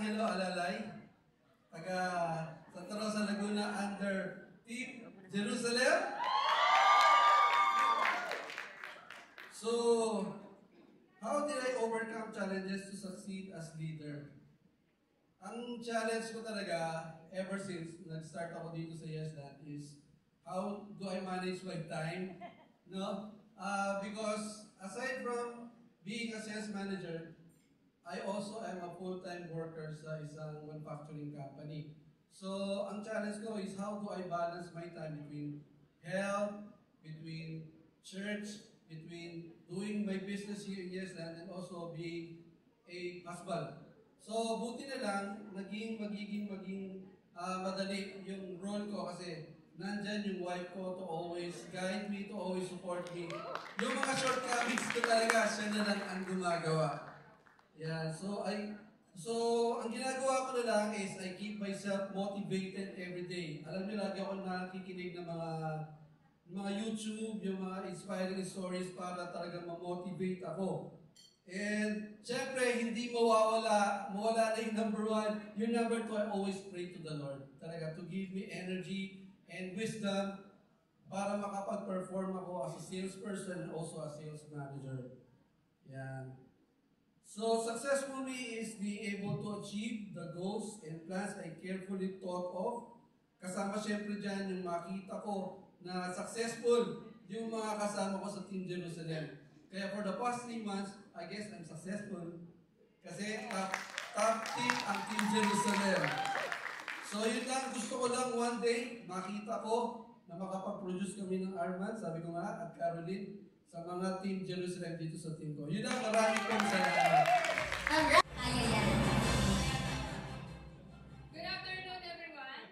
Angelo Alalay, taga Santa Rosa, Laguna, under Team Jerusalem. So, how did I overcome challenges to succeed as leader? Ang challenge ko talaga, ever since nag-start ako dito sa YesLand, is how do I manage my time? No? Because aside from being a sales manager, I also am a full-time worker sa isang manufacturing company. So, ang challenge ko is how do I balance my time between health, between church, between doing my business here in YesLand, and also being a husband. So, buti na lang, magiging madali yung role ko kasi nandyan yung wife ko to always guide me, to always support me. Yung mga shortcomings ko talaga, siya na lang ang gumagawa. Yeah, so ang ginagawa ko na lang is I keep myself motivated every day. Alam niyo, lagi ako nakikinig ng mga YouTube, yung mga inspiring stories para talagang ma-motivate ako. And syempre, hindi mawala na yung number one. Yung number two, I always pray to the Lord. Talaga, to give me energy and wisdom para makapag-perform ako as a salesperson and also a sales manager. Yan. So, success for me is being able to achieve the goals and plans I carefully thought of. Kasama syempre dyan yung makita ko na successful yung mga kasama ko sa Team Jerusalem. Kaya for the past 3 months, I guess I'm successful. Kasi top team ang Team Jerusalem. So yun lang, gusto ko lang one day makita ko na makapag-produce kami ng Arman, sabi ko nga, at Caroline, sa mga Team Jerusalem dito sa team ko. Yun lang, maraming pong salamat. Alright. Ayan. Good afternoon, everyone.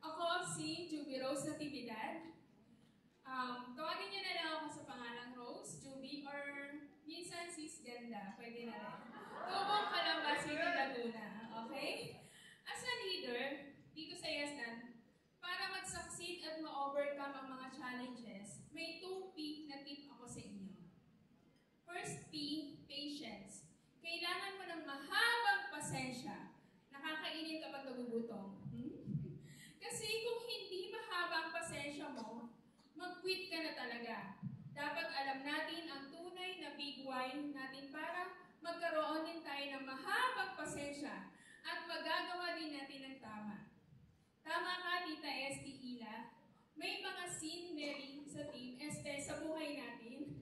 Ako si Juby Rose Natividad. Tawagin niyo na lang ako sa pangalang Rose, Juby, or minsan Sis Ganda, pwede na rin. Tubong Calamba City, Laguna, okay? As a leader, dito sa YesLand, para mag-succeed at ma-overcome ang mga challenges, may 2 P na tip ako sa inyo. First P, patience. Kailangan mo ng mahabang pasensya. Nakakainin kapag nagugutom. Kasi kung hindi mahaba ang pasensya mo, mag-quit ka na talaga. Dapat alam natin ang tunay na big why natin para magkaroon din tayo ng mahabang pasensya at magagawa din natin ng tama. Tama ka, Tita ST Ila. May mga scenery sa team, sa buhay natin,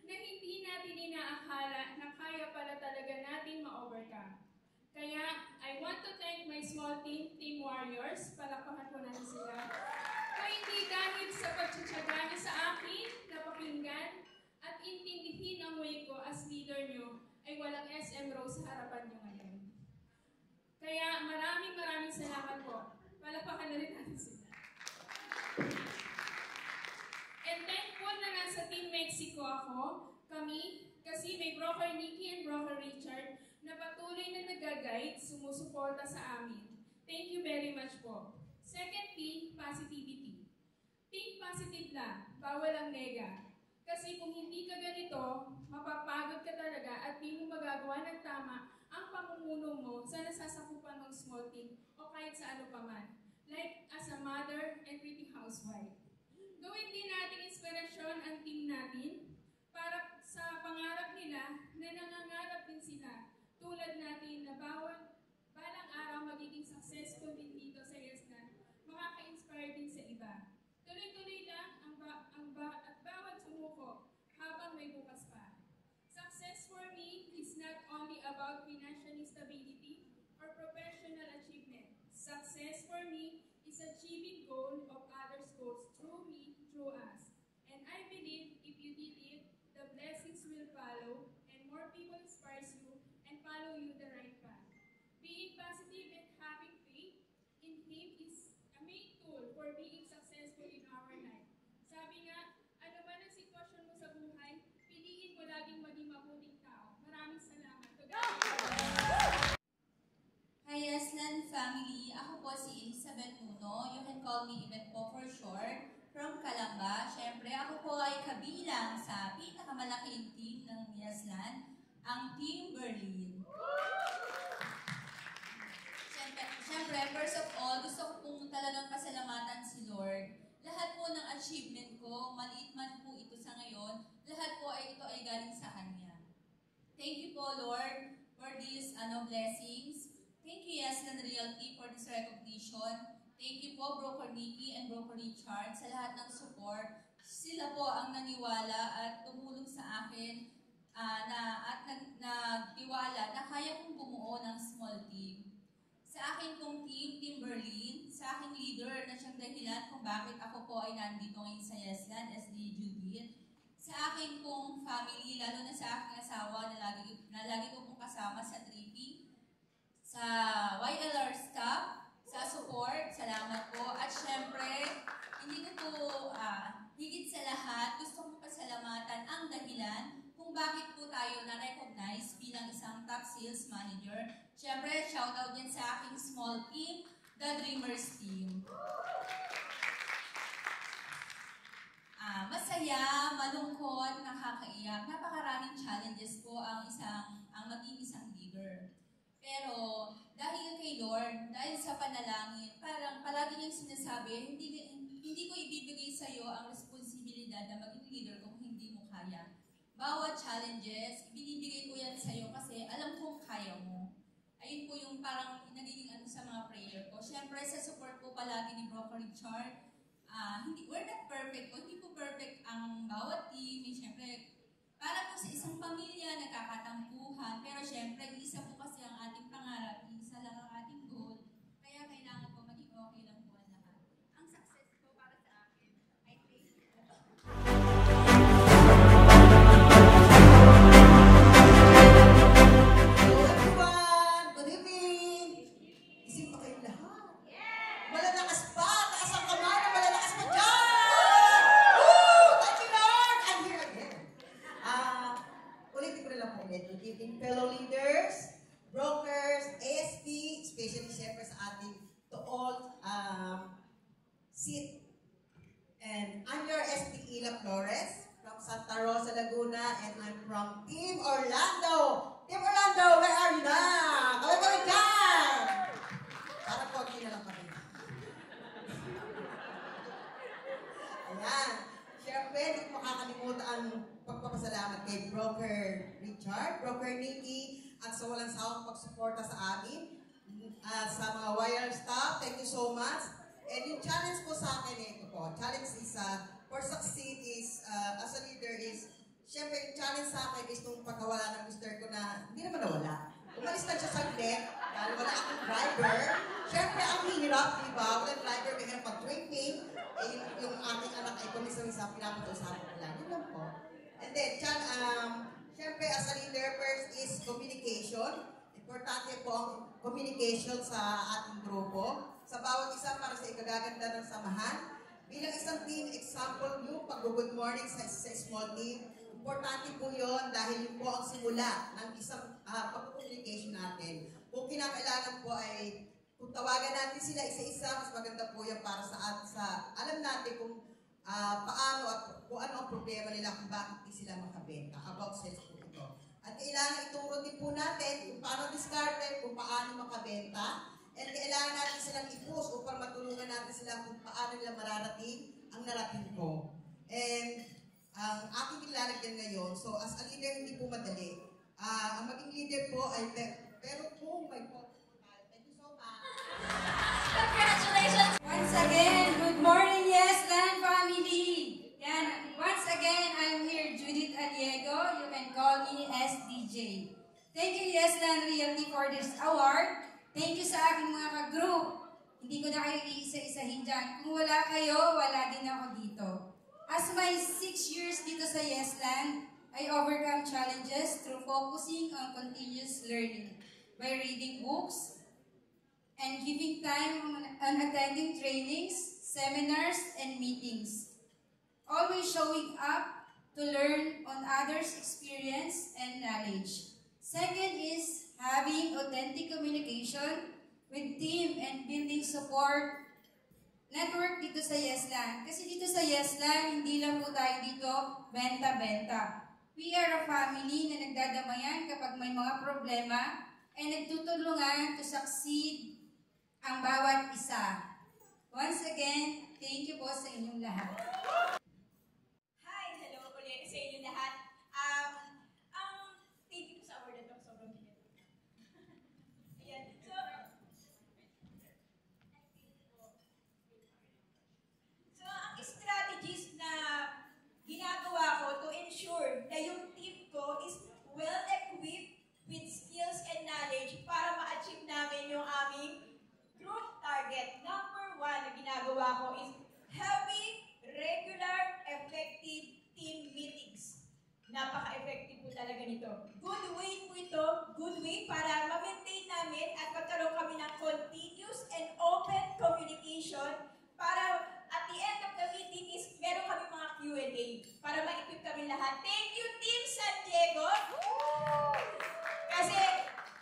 na hindi natin inaakala na kaya pala talaga natin ma-overcome. Kaya, I want to thank my small team, Team Warriors. Palakpakan ko natin sila. Kung hindi dahil sa pagtsatsaga niyo sa akin, napakinggan, at intindihin ang way ko as leader niyo, ay walang SM Rose sa harapan niyo ngayon. Kaya, maraming salamat po. Palakpakan na rin natin sila. And thankful na nasa Team Mexico ako, kami, kasi may Broker Nikki and Broker Richard na patuloy na nag-guide, sumusuporta sa amin. Thank you very much po. Second P, positivity. Think positive lang, bawal ang nega. Kasi kung hindi ka ganito, mapapagod ka talaga at di mo magagawa ng tama ang pamumuno mo sa nasasakupan ng small team o kahit sa ano paman. Like as a mother and pretty housewife. Gawin din natin inspirasyon ang team natin para sa pangarap nila na nangangarap din sila. Tulad natin na balang araw magiging successful din dito sa YesLand, makaka-inspire din sa iba. Tuloy-tuloy lang at bawat sumuko habang may bukas pa. Success for me is not only about financial stability or professional achievement. Success for me is achieving goal of others' goals through me, through us. And I believe if you did it, the blessings will follow and more people inspires you and follow you the right path. Being positive and having faith in Him is a main tool for being successful in our life. Sabi nga, ano man ang sitwasyon mo sa buhay, piliin mo laging maging mabuting tao. Maraming salamat. Hi YesLand family, ako po si Elizabeth Nuno. You can call me Iben po for short. From Calamba, syempre ako po ay kabilang sa pinakamalaking team ng YesLand. ang Team Berlin. Siyempre, first of all, gusto ko pong talagang pasalamatan si Lord. Lahat po ng achievement ko, maliit man po ito sa ngayon, lahat po ito ay galing sa Kanya. Thank you po, Lord, for these blessings. Thank you, Yeslan Realty, for this recognition. Thank you po, Broker Nikki and Broker Richard, sa lahat ng support. Sila po ang naniwala at tumulong sa akin nagtiwala na kaya kong bumuo ng small team. Sa akin pong team, Team Berlin, sa aking leader na siyang dahilan kung bakit ako po ay nandito ngayon sa Yeslan, SD Judith. Sa akin pong family, lalo na sa aking asawa na lagi ko pong kasama sa tripping, sa YLR staff, sa support, salamat po. At syempre, hindi ko po higit sa lahat, gusto kong pasalamatan ang dahilan kung bakit po tayo na-recognize bilang isang top sales manager. Siyempre, shoutout din sa aking small team, the Dreamers team. Masaya, malungkot, nakakaiyak, napakaraming challenges po ang maging isang leader. Pero dahil kay Lord, dahil sa panalangin, parang palagi niyang sinasabi, hindi ko ibibigay sa iyo ang responsibilidad na maging leader kung hindi mo kaya. Bawat challenges, binibigay ko yan sa iyo kasi alam kong kaya mo. Ayun po yung parang nagiging sa mga prayer ko. Siyempre, sa support po palagi ni Broker Richard, we're not perfect po. Hindi po perfect ang bawat team. Siyempre, para po sa isang pamilya, nagkakatampuhan. Pero siyempre, isa po kasi ang ating pangarap, isa lang ang ating goal. Kaya kailangan po maging okay lang po ang lahat. Ang success po para sa akin, I think. Hello everyone! Good evening! Isip pa kayong lahat? Malalakas pa! Taas ang kamay na malalakas pa dyan! Woo! Thank you, Lord! I'm here again. Ulitin ko na lang po ulit. Good evening, fellow leaders, brokers, AST, especially siyempre sa ating to all seat. And I'm your ST Ila Flores from Santa Rosa, Laguna, and I'm from Team Orlando. Team Orlando, where are you na? Kaway-kaway dyan! Para konti na lang kami. Ayan. Siyempre, hindi ko makakalimutan ang pagpapasalamat kay Broker Richard, Broker Nikki, at sa walang sawang pagsuporta sa amin, sa mga wire staff. Thank you so much. And yung challenge po sa akin, ito po. Challenge is, for succeed is, as a leader is, siyempre, yung challenge sa akin is nung pagkawala ng mister ko na hindi naman nawala. Umalis lang siya saglit dahil wala akong driver. Siyempre, ang hirap, di ba? Walang driver, may hirap mag-drinking. Eh, yung aking anak ay kumisa-misa, pinapag-usapan ko lang. Yun lang po. And then, siyempre, as a leader, first is communication. Importante po ang communication sa ating grupo. Sa bawat isa para sa ikagaganda ng samahan. Bilang isang team, example yung pag-good morning sa small team. Importante po yun dahil yun po ang simula ng isang pag-communication natin. Kung kinakailangan po ay kung tawagan natin sila isa-isa, mas maganda po yan para sa alam natin kung paano at kung ano ang problema nila kung bakit di sila makabenta. About sales po ito. At kailangan ituro din po natin kung paano discarded, kung paano makabenta. And kailangan natin silang i-push upang matulungan natin sila kung paano nila mararating ang narating ko. And ang aking ilalagyan ngayon, so as a leader, hindi po madali. Ang maging leader po ay, pero po may po. Thank you so much. Congratulations! Once again, good morning, Yeslan family! Yan, once again, I'm here, Judith Aliego. You can call me SDJ. Thank you, Yeslan Realty, for this award. Thank you sa aking mga ka-group. Hindi ko na kayo iisa-isahin dyan. Kung wala kayo, wala din ako dito. As my 6 years dito sa Yeslan, I overcome challenges through focusing on continuous learning by reading books and giving time on attending trainings, seminars, and meetings. Always showing up to learn on others' experience and knowledge. Second is having authentic communication with team and building support network dito sa Yeslan. Kasi dito sa Yeslan, hindi lang po tayo dito benta-benta. We are a family na nagdadamayan kapag may mga problema ay nagtutulungan to succeed ang bawat isa. Once again, thank you po sa inyong lahat. Hi! Hello ulit sa inyo lahat. Thank you po sa award na ito. Sobrang bigat. Ayan. So, ang strategies na ginagawa ko to ensure na yung team ko is well-equipped with skills and knowledge para ma-achieve namin yung aming group target. Number 1 na ginagawa ko is having regular, effective team meetings. Napaka-effective po talaga nito. Good way po ito, good way para ma-maintain namin at magkaroon kami ng continuous and open communication para at the end of the meeting is meron kami mga Q&A para ma-equip kami lahat. Thank you, Team San Diego! Kasi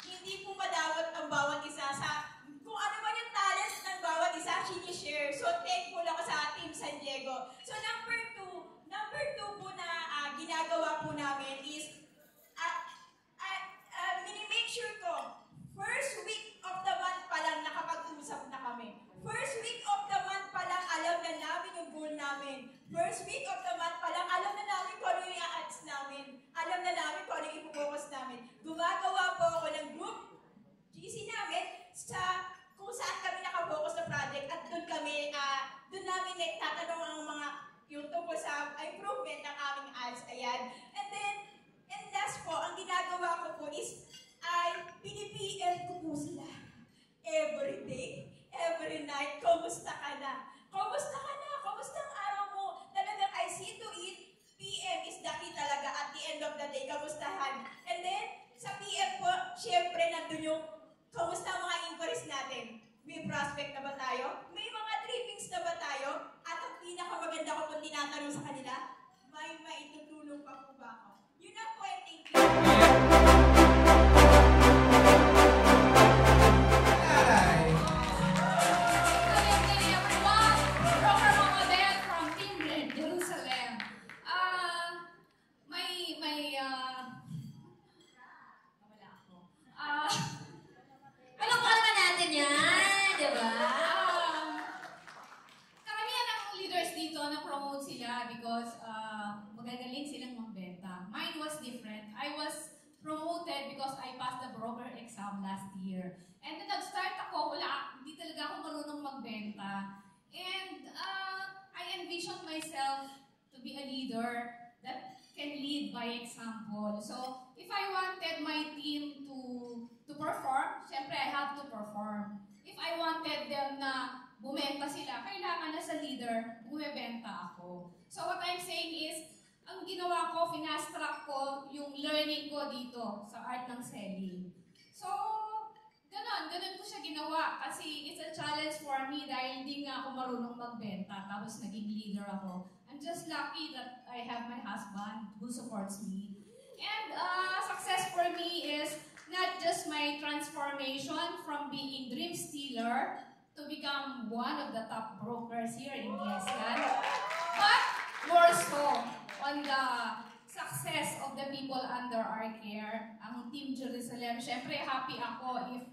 hindi po madawat ang bawat isa sa kung ano man yung talents ng bawat isa, sinishare. So, thankful ako sa Team San Diego. So, number two po na ginagawa po namin is minimake sure ko, first week of the month pa lang nakapag-usap na kami. First week of the month pa lang alam na namin yung goal namin. First week of the month pa lang alam na namin kung ano yung i-ads namin. Alam na namin kung ano yung i-focus namin. Gumagawa po ako ng group GC namin sa kung saan kami nakafocus na project at doon namin tatanong ang mga yung tungkol sa improvement ng aming ads. Ayan. And last po, ang ginagawa ko po is pinipm ko po sila. Every day, every night, kumusta ka na? Kumusta ka na? Kumusta ang araw mo? Talagang I see to it, PM is the key talaga at the end of the day, kamustahan. And then, sa PM po, syempre nandun yung kamusta ang mga inquiries natin. May prospect na ba tayo? May mga trippings na ba tayo? At ang pinakamaganda ko kung tinatanong sa kanila, may maitutulong pa po ba ako? Yun na po, thank you. Good evening, everyone. Broker Mama Del from Team Red Jerusalem. Wala ako. Alam ko naman natin yan, di ba? Karamihan ng leaders dito na-promote sila because magagaling silang magbenta. Mine was different. I was promoted because I passed the broker exam last year. And then nag-start ako, hindi talaga ako marunong magbenta. And I envisioned myself to be a leader that can lead by example. So, if I wanted my team to perform, syempre I have to perform. If I wanted them na bumenta sila, kailangan na sa leader, bumebenta ako. So, what I'm saying is, ang ginawa ko, finast-track ko yung learning ko dito sa art ng selling. So, ganun ko siya ginawa kasi it's a challenge for me dahil hindi nga ako marunong magbenta tapos naging leader ako. I'm just lucky that I have my husband who supports me. And success for me is not just my transformation from being dream stealer to become one of the top brokers here in Yeslan, but more so on the success of the people under our care, ang Team Jerusalem. Syempre, happy ako if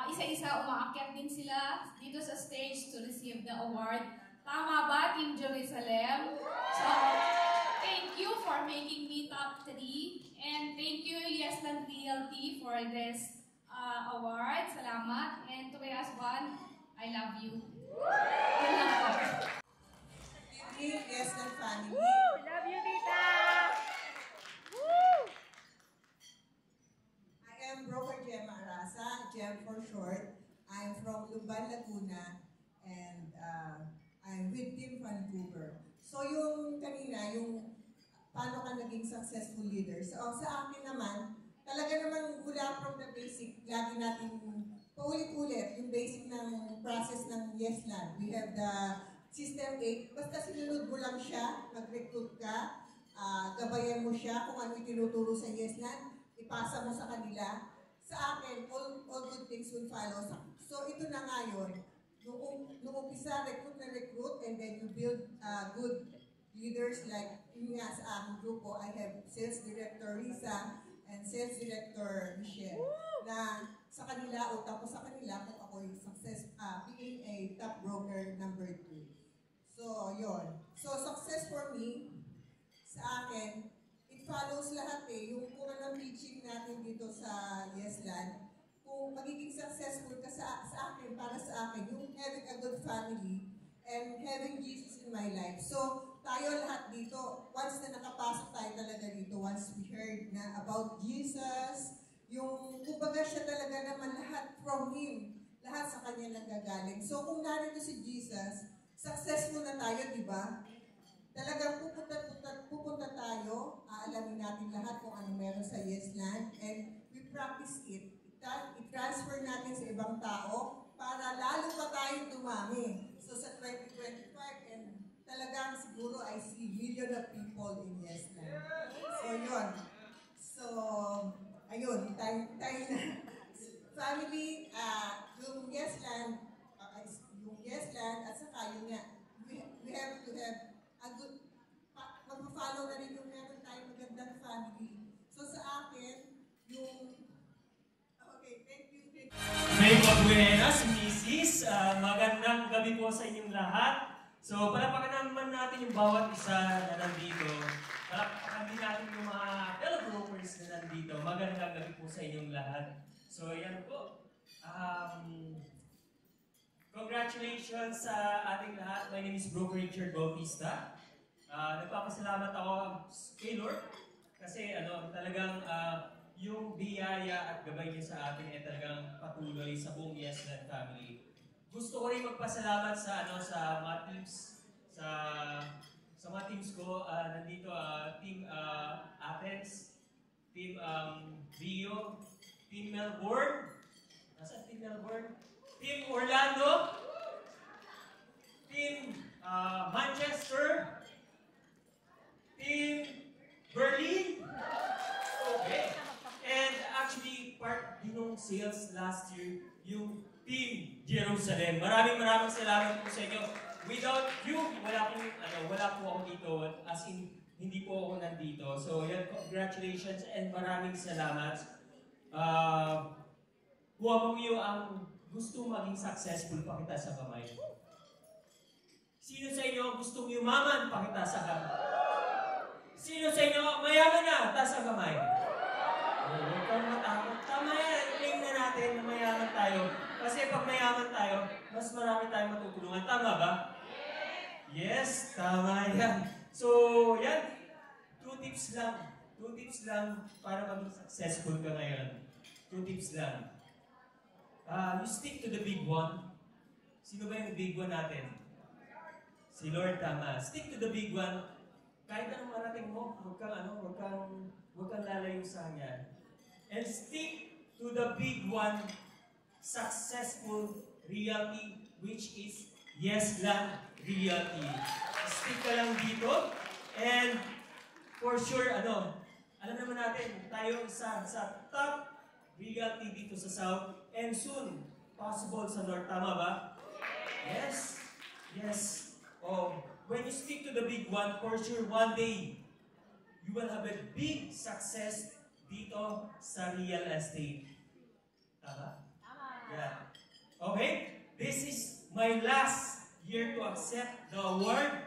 isa-isa umaakyat din sila dito sa stage to receive the award. Tama ba, Team Jerusalem? So, thank you for making me top 3. And thank you, Yeslan Realty, for this award. Salamat. And to my husband, I love you. Yun lang po. Yeslan family. Love you, tita! I am Broker Gemma Arasa, Gem for short. I'm from Lumban, Laguna, and I'm with Team Vancouver. So yung kanina, yung paano ka naging successful leader. So sa akin naman, talaga naman mula from the basic, lagi natin paulit-ulit yung basic ng process ng Yeslan. We have the System 8. Basta sinunod mo lang siya, mag-recruit ka, gabayan mo siya kung ano yung tinuturo sa Yeslan, ipasa mo sa kanila. Sa akin, all good things will follow. So ito na nga yun. Nung umpisa, recruit, and then you build good leaders like yun nga sa aming grupo. I have Sales Director Risa and Sales Director Michelle na sa kanila o tapos sa kanila kung ako yung being a top broker number 2. So, yun. So, success for me, sa akin, it follows lahat eh. Yung kung anong teaching natin dito sa Yesland, kung magiging successful ka sa akin, para sa akin, yung having a good family and having Jesus in my life. So, tayo lahat dito, once na nakapasok tayo talaga dito, once we heard na about Jesus, yung kumbaga siya talaga naman lahat from Him, lahat sa Kanya nanggagaling. So, kung narito si Jesus, successful na tayo, di ba? Talagang pupunta tayo, aalamin natin lahat kung ano meron sa Yesland, and we practice it. I-transfer natin sa ibang tao para lalo pa tayong dumami. So sa 2025, and talagang siguro I see million of people in Yesland. So yun. So, ayun, tayo na. Family, yung Yesland at saka yun nga, we have to have a good, mag-follow na rin yung meron tayong magandang family. So sa akin, yung, okay, thank you. May buenas, Mrs. Magandang gabi po sa inyong lahat. So, palapakan naman natin yung bawat isa na nandito. Palapakan din natin yung mga fellow brokers na nandito. Magandang gabi po sa inyong lahat. So, yan po. Congratulations sa ating lahat. My name is Broker Richard Bautista. Nagpapasalamat ako kay Lord kasi talagang yung biyaya at gabay niya sa atin ay talagang patuloy sa buong Yesland family. Gusto ko rin magpasalamat sa mga teams sa mga teams ko. Nandito Team Athens, Team Rio, Team Melbourne. Nasaan Team Melbourne? Team Orlando, Team Manchester, Team Berlin. Okay. And actually, part din ng sales last year, yung Team Jerusalem. Maraming salamat po sa inyo. Without you, wala po ako dito. As in, hindi po ako nandito. So, yan, congratulations and maraming salamat. Huwag mo ang gusto maging successful, pakita sa kamay. Sino sa inyo gustong yumaman, pakita sa kamay. Sino sa inyo mayaman na, taas ang kamay. Huwag kang matakot. Tama yan, claim na natin na mayaman tayo. Kasi pag mayaman tayo, mas marami tayong matutulungan. Tama ba? Yes, tama yan. So, yan. 2 tips lang para maging successful ka ngayon. 2 tips lang. You stick to the big one. Sino ba yung big one natin? Si Lord, tama. Stick to the big one. Kahit anong marating mo, huwag kang lalayo sa Kanya. And stick to the big one, successful reality, which is Yesland reality. Stick ka lang dito. And for sure, alam naman natin, tayo sa top reality dito sa South, and soon, possible sa North. Tama ba? Yes. When you stick to the big one, for sure, one day, you will have a big success dito sa real estate. Tama? Yeah. Okay? This is my last year to accept the award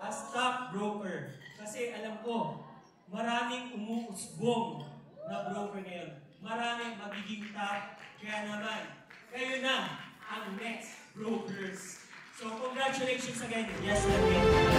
as top broker. Kasi alam ko, maraming umuusbong na broker ngayon. Maraming magiging top, kaya naman, kayo na ang next brokers. So, congratulations again. Yes, again.